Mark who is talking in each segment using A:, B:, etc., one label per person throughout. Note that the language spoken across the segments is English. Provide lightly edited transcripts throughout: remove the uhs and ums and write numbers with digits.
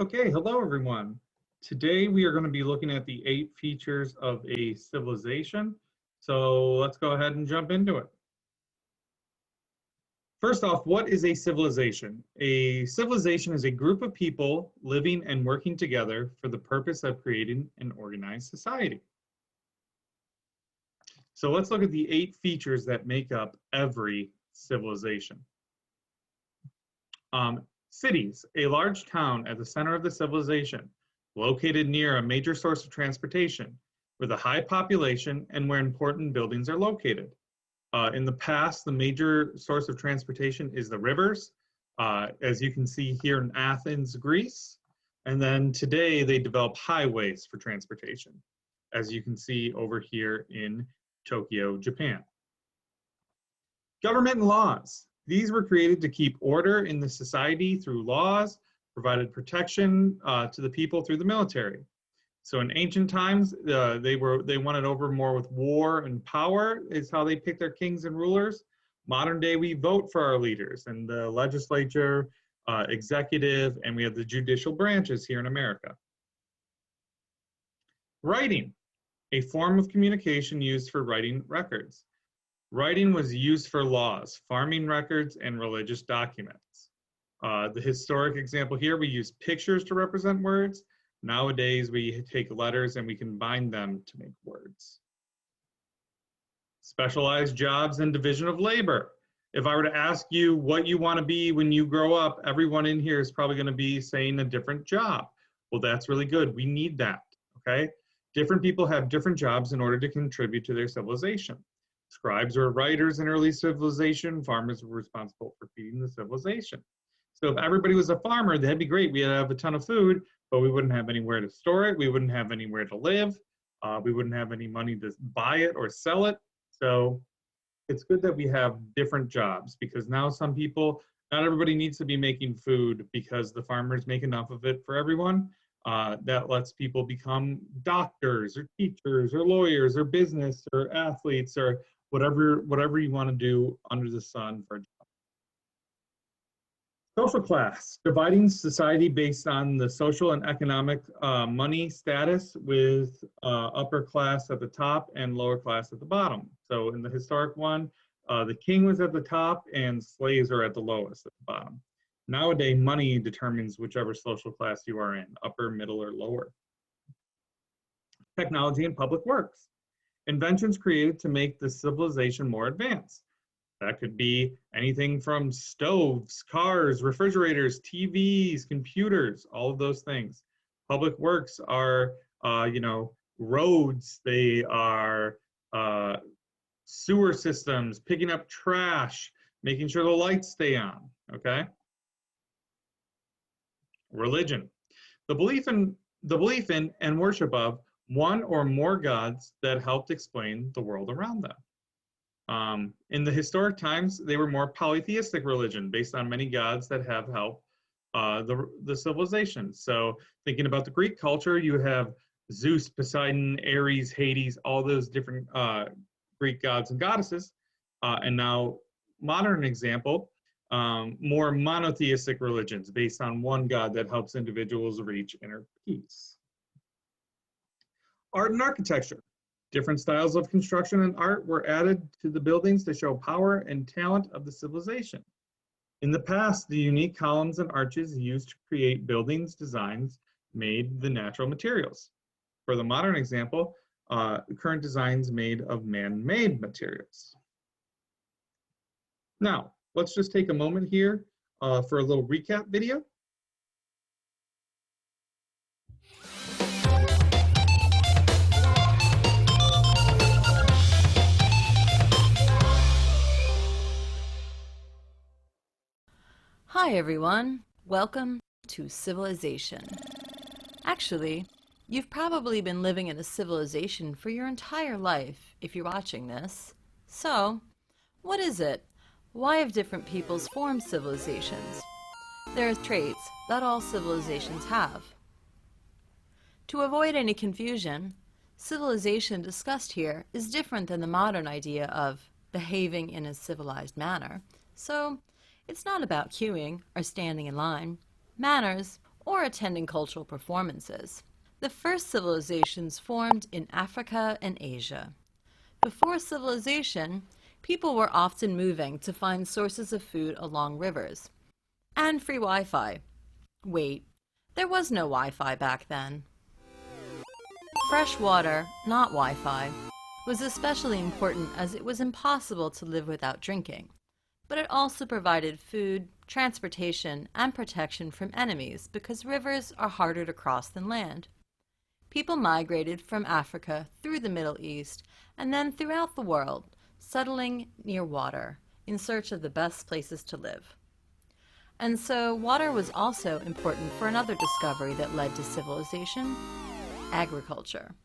A: Okay, hello everyone. Today we are going to be looking at the 8 features of a civilization. So let's go ahead and jump into it. First off, what is a civilization? A civilization is a group of people living and working together for the purpose of creating an organized society. So let's look at the 8 features that make up every civilization. Cities, a large town at the center of the civilization, located near a major source of transportation, with a high population and where important buildings are located. In the past, the major source of transportation is the rivers, as you can see here in Athens, Greece. And then today they develop highways for transportation, as you can see over here in Tokyo, Japan. Government and laws. These were created to keep order in the society through laws, provided protection to the people through the military. So in ancient times, they won it over more with war and power is how they picked their kings and rulers. Modern day, we vote for our leaders and the legislature, executive, and we have the judicial branches here in America. Writing, a form of communication used for writing records. Writing was used for laws, farming records, and religious documents. The historic example here, we use pictures to represent words. Nowadays, we take letters and we combine them to make words. Specialized jobs and division of labor. If I were to ask you what you want to be when you grow up, everyone in here is probably going to be saying a different job. Well, that's really good. We need that, okay? Different people have different jobs in order to contribute to their civilization. Scribes were writers in early civilization. Farmers were responsible for feeding the civilization. So if everybody was a farmer, that'd be great. We'd have a ton of food, but we wouldn't have anywhere to store it. We wouldn't have anywhere to live. We wouldn't have any money to buy it or sell it. So it's good that we have different jobs because now some people, not everybody needs to be making food because the farmers make enough of it for everyone. That lets people become doctors or teachers or lawyers or business or athletes or whatever you want to do under the sun for a job. Social class, dividing society based on the social and economic money status with upper class at the top and lower class at the bottom. So in the historic one, the king was at the top and slaves are at the lowest at the bottom. Nowadays, money determines whichever social class you are in, upper, middle, or lower. Technology and public works. Inventions created to make the civilization more advanced. That could be anything from stoves, cars, refrigerators, TVs, computers, all of those things. Public works are, roads, they are sewer systems, picking up trash, making sure the lights stay on, okay? Religion, the belief in and worship of one or more gods that helped explain the world around them. In the historic times, they were more polytheistic religion based on many gods that have helped the civilization. So thinking about the Greek culture, you have Zeus, Poseidon, Ares, Hades, all those different Greek gods and goddesses. And now modern example, more monotheistic religions based on one God that helps individuals reach inner peace. Art and architecture. Different styles of construction and art were added to the buildings to show power and talent of the civilization. In the past, the unique columns and arches used to create buildings designs made the natural materials. For the modern example, current designs made of man-made materials. Now, let's just take a moment here for a little recap video.
B: Hi everyone, welcome to Civilization. Actually, you've probably been living in a civilization for your entire life if you're watching this. So, what is it? Why have different peoples formed civilizations? There are traits that all civilizations have. To avoid any confusion, civilization discussed here is different than the modern idea of behaving in a civilized manner. So, it's not about queuing or standing in line. Manners, or attending cultural performances. The first civilizations formed in Africa and Asia. Before civilization, people were often moving to find sources of food along rivers. And free Wi-Fi. Wait, there was no Wi-Fi back then. Fresh water, not Wi-Fi, was especially important as it was impossible to live without drinking. But it also provided food, transportation, and protection from enemies because rivers are harder to cross than land. People migrated from Africa through the Middle East and then throughout the world, settling near water in search of the best places to live. And so water was also important for another discovery that led to civilization: agriculture.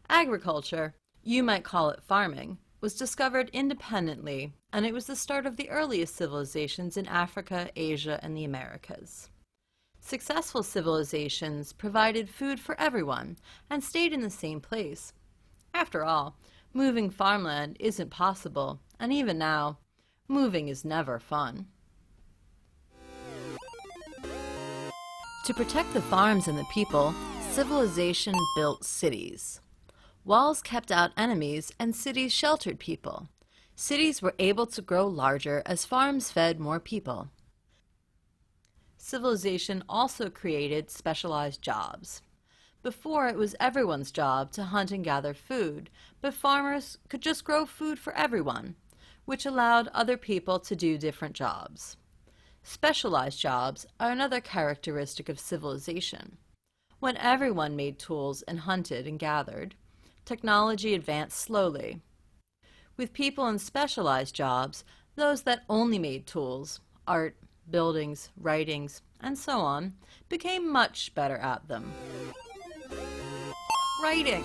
B: Agriculture, you might call it farming, was discovered independently, and it was the start of the earliest civilizations in Africa, Asia, and the Americas. Successful civilizations provided food for everyone and stayed in the same place. After all, moving farmland isn't possible, and even now, moving is never fun. To protect the farms and the people, civilization built cities. Walls kept out enemies and cities sheltered people. Cities were able to grow larger as farms fed more people. Civilization also created specialized jobs. Before, it was everyone's job to hunt and gather food, but farmers could just grow food for everyone, which allowed other people to do different jobs. Specialized jobs are another characteristic of civilization. When everyone made tools and hunted and gathered, technology advanced slowly. With people in specialized jobs, those that only made tools, art, buildings, writings, and so on, became much better at them. Writing.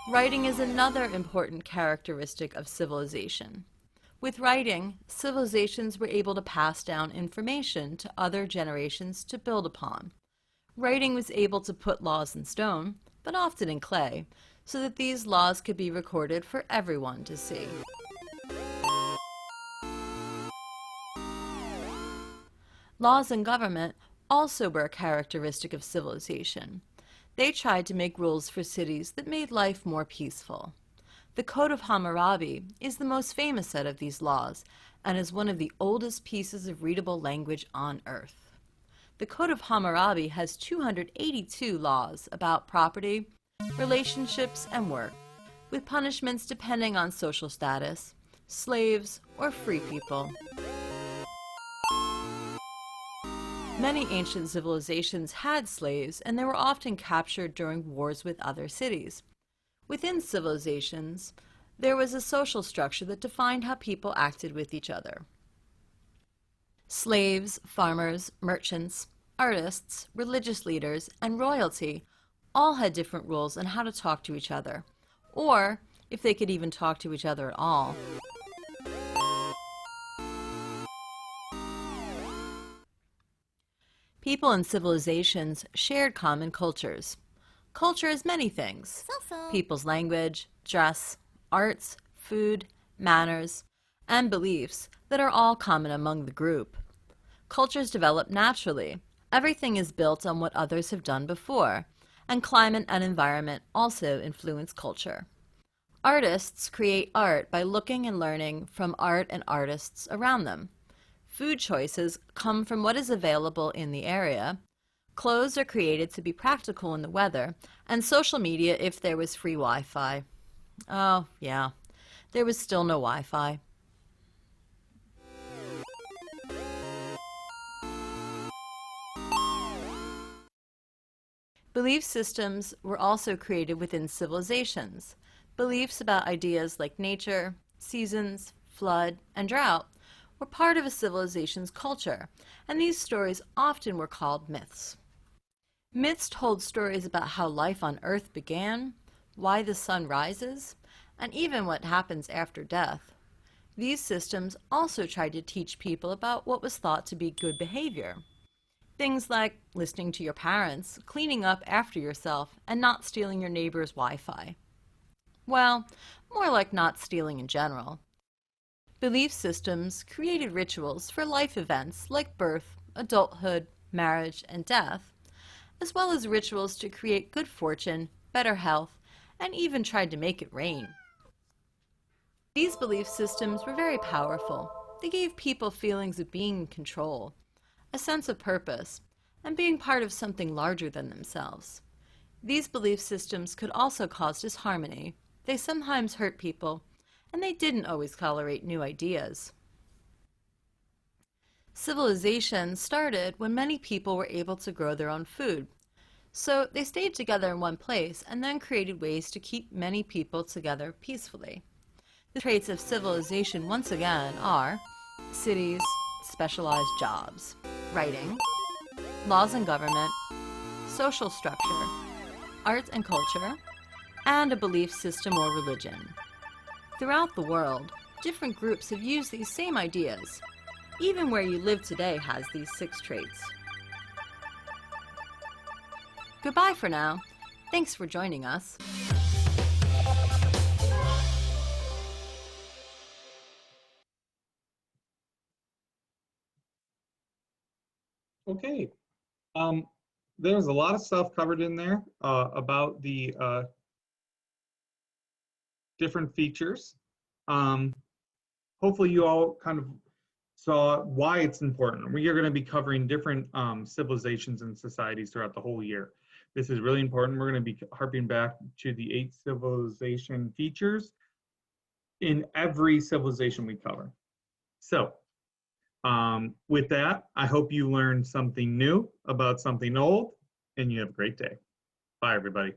B: Writing is another important characteristic of civilization. With writing, civilizations were able to pass down information to other generations to build upon. Writing was able to put laws in stone, but often in clay, so that these laws could be recorded for everyone to see. Laws in government also were a characteristic of civilization. They tried to make rules for cities that made life more peaceful. The Code of Hammurabi is the most famous set of these laws and is one of the oldest pieces of readable language on earth. The Code of Hammurabi has 282 laws about property, relationships, and work, with punishments depending on social status, slaves, or free people. Many ancient civilizations had slaves, and they were often captured during wars with other cities. Within civilizations, there was a social structure that defined how people acted with each other. Slaves, farmers, merchants, artists, religious leaders, and royalty all had different rules on how to talk to each other, or if they could even talk to each other at all. People and civilizations shared common cultures. Culture is many things: people's language, dress, arts, food, manners, and beliefs that are all common among the group. Cultures develop naturally. Everything is built on what others have done before, and climate and environment also influence culture. Artists create art by looking and learning from art and artists around them. Food choices come from what is available in the area. Clothes are created to be practical in the weather, and social media if there was free Wi-Fi. Oh, yeah, there was still no Wi-Fi. Belief systems were also created within civilizations. Beliefs about ideas like nature, seasons, flood, and drought were part of a civilization's culture, and these stories often were called myths. Myths told stories about how life on Earth began, why the sun rises, and even what happens after death. These systems also tried to teach people about what was thought to be good behavior. Things like listening to your parents, cleaning up after yourself, and not stealing your neighbor's Wi-Fi. Well, more like not stealing in general. Belief systems created rituals for life events like birth, adulthood, marriage, and death, as well as rituals to create good fortune, better health, and even tried to make it rain. These belief systems were very powerful. They gave people feelings of being in control, a sense of purpose, and being part of something larger than themselves. These belief systems could also cause disharmony. They sometimes hurt people, and they didn't always tolerate new ideas. Civilization started when many people were able to grow their own food. So they stayed together in one place and then created ways to keep many people together peacefully. The traits of civilization once again are cities, specialized jobs, writing, laws and government, social structure, art and culture, and a belief system or religion. Throughout the world, different groups have used these same ideas. Even where you live today has these 6 traits. Goodbye for now. Thanks for joining us.
A: Okay. There's a lot of stuff covered in there about the different features. Hopefully you all kind of saw why it's important. We are going to be covering different civilizations and societies throughout the whole year. This is really important. We're going to be harping back to the 8 civilization features in every civilization we cover. So with that, I hope you learned something new about something old, and you have a great day. Bye, everybody.